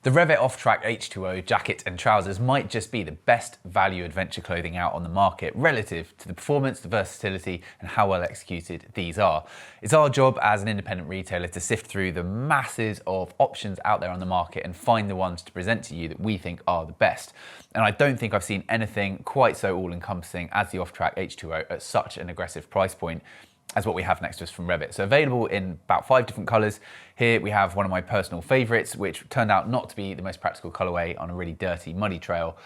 The REVIT Offtrack H2O Jacket and Trousers might just be the best value adventure clothing out on the market relative to the performance, the versatility, and how well executed these are. It's our job as an independent retailer to sift through the masses of options out there on the market and find the ones to present to you that we think are the best. And I don't think I've seen anything quite so all-encompassing as the Offtrack H2O at such an aggressive price point as what we have next to us from Rev'it. So available in about 5 different colors. Here we have one of my personal favorites, which turned out not to be the most practical colorway on a really dirty, muddy trail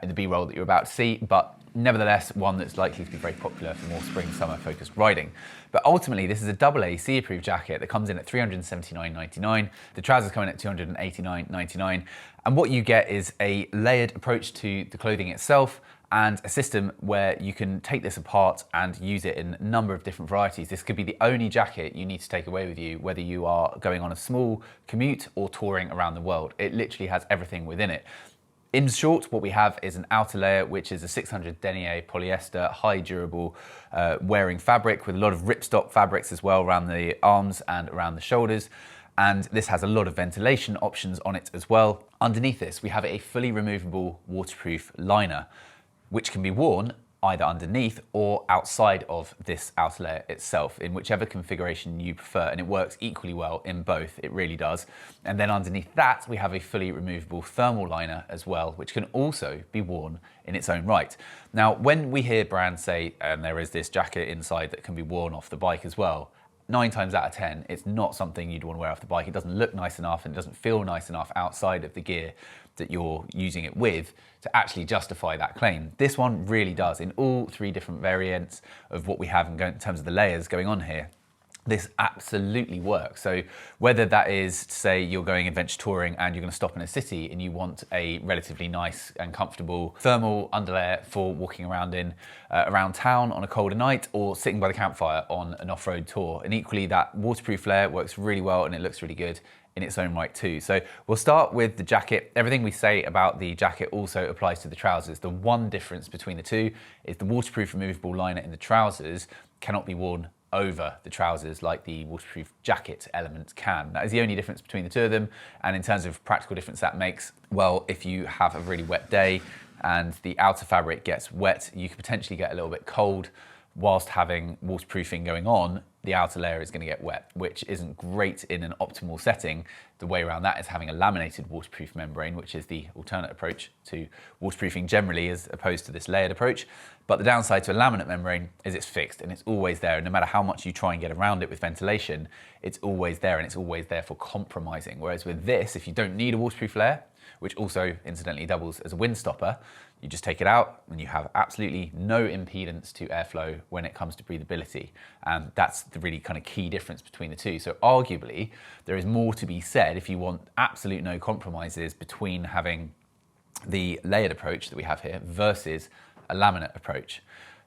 in the B-roll that you're about to see, but nevertheless, one that's likely to be very popular for more spring, summer focused riding. But ultimately, this is a AA C approved jacket that comes in at $379.99. The trousers come in at $289.99. And what you get is a layered approach to the clothing itself, and a system where you can take this apart and use it in a number of different varieties. This could be the only jacket you need to take away with you, whether you are going on a small commute or touring around the world. It literally has everything within it. In short, what we have is an outer layer, which is a 600 denier polyester, high durable wearing fabric with a lot of ripstop fabrics as well around the arms and around the shoulders. And this has a lot of ventilation options on it as well. Underneath this, we have a fully removable waterproof liner, which can be worn either underneath or outside of this outer layer itself, in whichever configuration you prefer, and it works equally well in both, it really does. And then underneath that, we have a fully removable thermal liner as well, which can also be worn in its own right. Now, when we hear brands say, there is this jacket inside that can be worn off the bike as well, 9 times out of 10, it's not something you'd want to wear off the bike. It doesn't look nice enough and it doesn't feel nice enough outside of the gear that you're using it with to actually justify that claim. This one really does. In all 3 different variants of what we have in terms of the layers going on here, this absolutely works. So whether that is to say you're going adventure touring and you're going to stop in a city and you want a relatively nice and comfortable thermal underlayer for walking around in around town on a colder night, or sitting by the campfire on an off-road tour. And equally, that waterproof layer works really well and it looks really good in its own right too. So we'll start with the jacket. Everything we say about the jacket also applies to the trousers. The one difference between the two is the waterproof removable liner in the trousers cannot be worn over the trousers like the waterproof jacket element can. That is the only difference between the two of them. And in terms of practical difference that makes, well, if you have a really wet day and the outer fabric gets wet, you could potentially get a little bit cold. Whilst having waterproofing going on, the outer layer is going to get wet, which isn't great in an optimal setting. The way around that is having a laminated waterproof membrane, which is the alternate approach to waterproofing generally as opposed to this layered approach. But the downside to a laminate membrane is it's fixed and it's always there. And no matter how much you try and get around it with ventilation, it's always there and it's always there for compromising. Whereas with this, if you don't need a waterproof layer, which also incidentally doubles as a wind stopper, you just take it out and you have absolutely no impedance to airflow when it comes to breathability. And that's the really kind of key difference between the two. So arguably, there is more to be said if you want absolute no compromises between having the layered approach that we have here versus a laminate approach.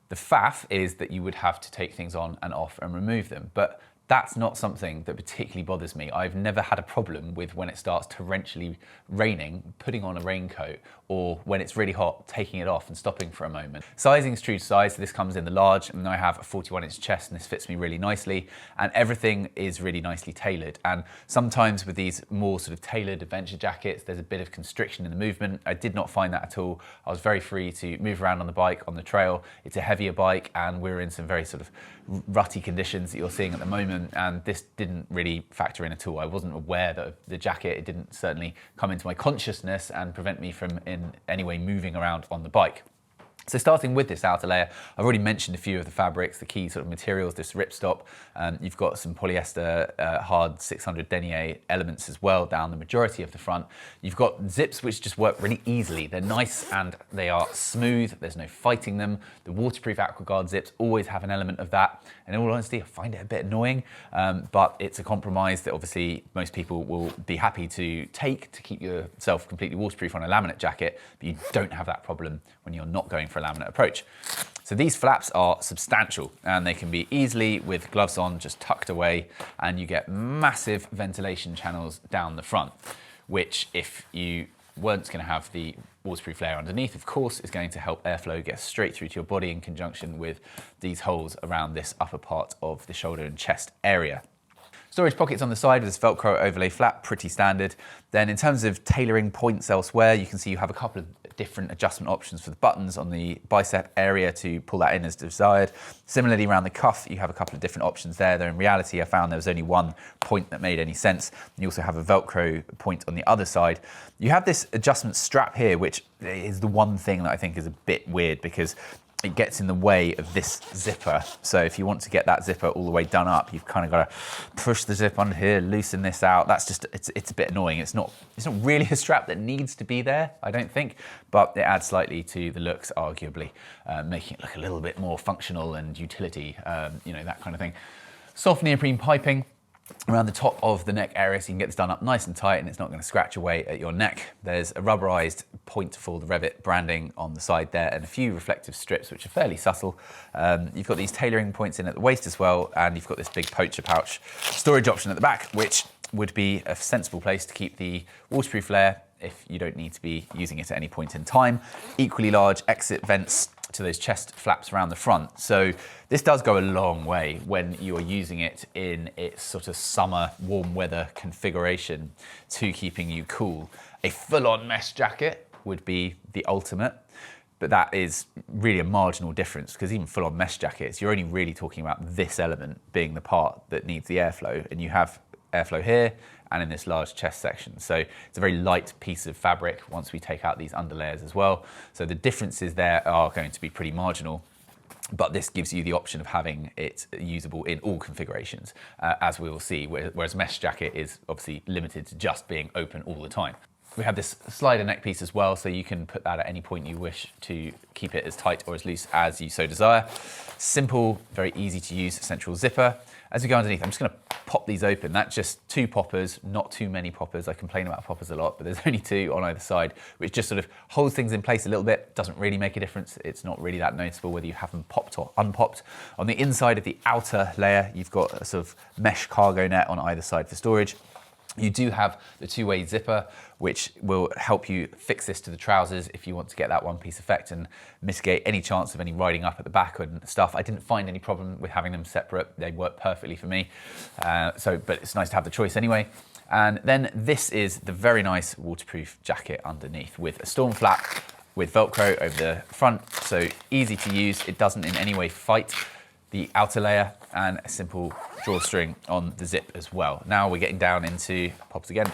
The faff is that you would have to take things on and off and remove them. But that's not something that particularly bothers me. I've never had a problem with when it starts torrentially raining, putting on a raincoat, or when it's really hot, taking it off and stopping for a moment. Sizing is true to size, so this comes in the large, and I have a 41-inch chest, and this fits me really nicely, and everything is really nicely tailored. And sometimes with these more sort of tailored adventure jackets, there's a bit of constriction in the movement. I did not find that at all. I was very free to move around on the bike, on the trail. It's a heavier bike, and we're in some very sort of rutty conditions that you're seeing at the moment, and this didn't really factor in at all. I wasn't aware that the jacket, it didn't certainly come into my consciousness and prevent me from in any way moving around on the bike. So starting with this outer layer, I've already mentioned a few of the fabrics, the key sort of materials, this ripstop. You've got some polyester hard 600 denier elements as well down the majority of the front. You've got zips which just work really easily. They're nice and they are smooth. There's no fighting them. The waterproof AquaGuard zips always have an element of that. And in all honesty, I find it a bit annoying, but it's a compromise that obviously most people will be happy to take to keep yourself completely waterproof on a laminate jacket, but you don't have that problem when you're not going for a laminate approach. So these flaps are substantial and they can be easily, with gloves on, just tucked away, and you get massive ventilation channels down the front, which if you weren't going to have the waterproof layer underneath, of course, is going to help airflow get straight through to your body in conjunction with these holes around this upper part of the shoulder and chest area. Storage pockets on the side with this Velcro overlay flap, pretty standard. Then in terms of tailoring points elsewhere, you can see you have a couple of different adjustment options for the buttons on the bicep area to pull that in as desired. Similarly, around the cuff, you have a couple of different options there, though in reality, I found there was only one point that made any sense. You also have a Velcro point on the other side. You have this adjustment strap here, which is the one thing that I think is a bit weird because it gets in the way of this zipper. So if you want to get that zipper all the way done up, you've kind of got to push the zip under here, loosen this out. That's just, it's a bit annoying. It's not really a strap that needs to be there, I don't think, but it adds slightly to the looks, arguably, making it look a little bit more functional and utility, you know, that kind of thing. Soft neoprene piping around the top of the neck area so you can get this done up nice and tight and it's not going to scratch away at your neck. There's a rubberized point for the Rev'it branding on the side there and a few reflective strips which are fairly subtle. You've got these tailoring points in at the waist as well, and you've got this big poacher pouch storage option at the back, which would be a sensible place to keep the waterproof layer if you don't need to be using it at any point in time. Equally large exit vents to those chest flaps around the front. So this does go a long way when you're using it in its sort of summer warm weather configuration to keeping you cool. A full-on mesh jacket would be the ultimate, but that is really a marginal difference because even full-on mesh jackets, you're only really talking about this element being the part that needs the airflow, and you have airflow here and in this large chest section. So it's a very light piece of fabric once we take out these underlayers as well. So the differences there are going to be pretty marginal, but this gives you the option of having it usable in all configurations, as we will see, whereas mesh jacket is obviously limited to just being open all the time. We have this slider neck piece as well, so you can put that at any point you wish to keep it as tight or as loose as you so desire. Simple, very easy to use central zipper. As we go underneath, I'm just gonna pop these open. That's just 2 poppers, not too many poppers. I complain about poppers a lot, but there's only 2 on either side, which just sort of holds things in place a little bit. Doesn't really make a difference. It's not really that noticeable whether you have them popped or unpopped. On the inside of the outer layer, you've got a sort of mesh cargo net on either side for storage. You do have the 2-way zipper, which will help you fix this to the trousers if you want to get that one-piece effect and mitigate any chance of any riding up at the back and stuff. I didn't find any problem with having them separate. They work perfectly for me. But it's nice to have the choice anyway. And then this is the very nice waterproof jacket underneath with a storm flap with Velcro over the front. So easy to use. It doesn't in any way fight the outer layer, and a simple drawstring on the zip as well. Now we're getting down into, pops again,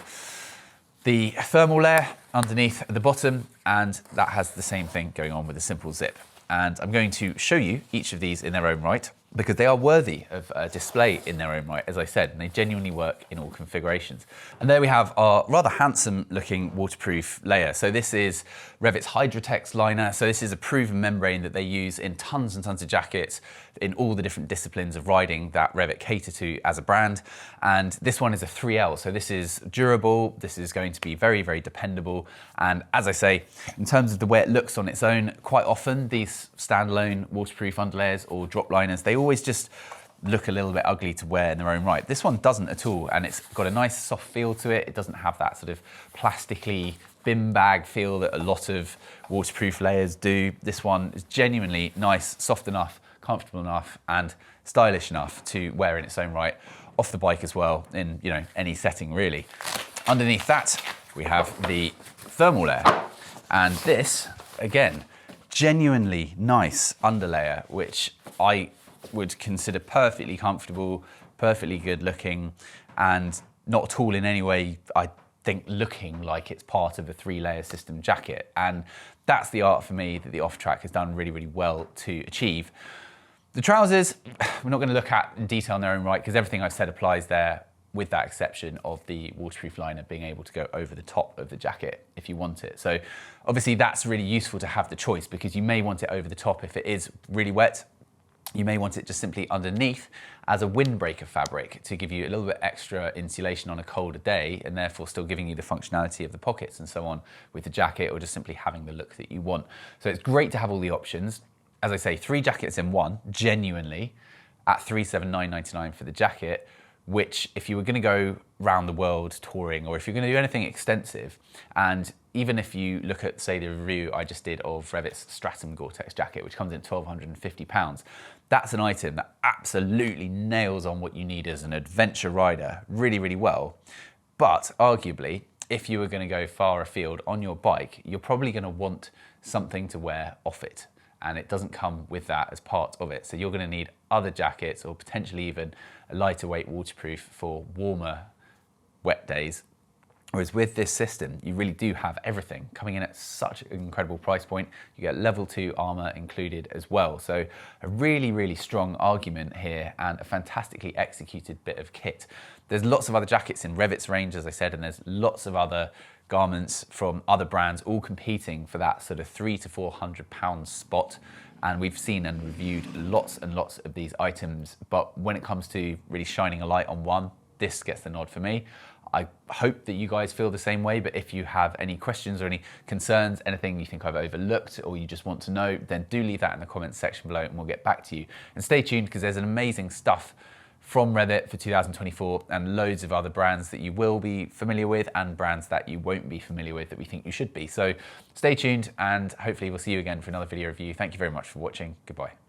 the thermal layer underneath at the bottom, and that has the same thing going on with a simple zip. And I'm going to show you each of these in their own right, because they are worthy of a display in their own right, as I said, and they genuinely work in all configurations. And there we have our rather handsome looking waterproof layer. So this is Revit's Hydrotex liner. So this is a proven membrane that they use in tons and tons of jackets in all the different disciplines of riding that Revit cater to as a brand. And this one is a 3L. So this is durable. This is going to be very, very dependable. And as I say, in terms of the way it looks on its own, quite often these standalone waterproof underlayers or drop liners, they always just look a little bit ugly to wear in their own right. This one doesn't at all, and it's got a nice soft feel to it. It doesn't have that sort of plastically bin bag feel that a lot of waterproof layers do. This one is genuinely nice, soft enough, comfortable enough, and stylish enough to wear in its own right, off the bike as well, in any setting really. Underneath that, we have the thermal layer, and this, again, genuinely nice underlayer, which I would consider perfectly comfortable, perfectly good looking, and not at all in any way, I think, looking like it's part of a 3-layer system jacket. And that's the art for me that the Offtrack has done really, really well to achieve. The trousers, we're not going to look at in detail in their own right, because everything I've said applies there, with that exception of the waterproof liner being able to go over the top of the jacket if you want it. So obviously that's really useful to have the choice, because you may want it over the top if it is really wet. You may want it just simply underneath as a windbreaker fabric to give you a little bit extra insulation on a colder day, and therefore still giving you the functionality of the pockets and so on with the jacket, or just simply having the look that you want. So it's great to have all the options. As I say, 3 jackets in one, genuinely, at $379.99 for the jacket, which if you were going to go around the world touring, or if you're going to do anything extensive, and even if you look at, say, the review I just did of Revit's Stratum Gore-Tex jacket, which comes in £1,250, that's an item that absolutely nails on what you need as an adventure rider really, really well. But arguably, if you were going to go far afield on your bike, you're probably going to want something to wear off it. And it doesn't come with that as part of it. So you're going to need other jackets, or potentially even a lighter weight waterproof for warmer, wet days. Whereas with this system, you really do have everything coming in at such an incredible price point. You get level 2 armor included as well. So a really, really strong argument here, and a fantastically executed bit of kit. There's lots of other jackets in Revit's range, as I said, and there's lots of other garments from other brands all competing for that sort of £300 to £400 spot. And we've seen and reviewed lots and lots of these items. But when it comes to really shining a light on one, this gets the nod for me. I hope that you guys feel the same way, but if you have any questions or any concerns, anything you think I've overlooked or you just want to know, then do leave that in the comments section below and we'll get back to you. And stay tuned, because there's an amazing stuff from Revit for 2024 and loads of other brands that you will be familiar with and brands that you won't be familiar with that we think you should be. So stay tuned, and hopefully we'll see you again for another video review. Thank you very much for watching. Goodbye.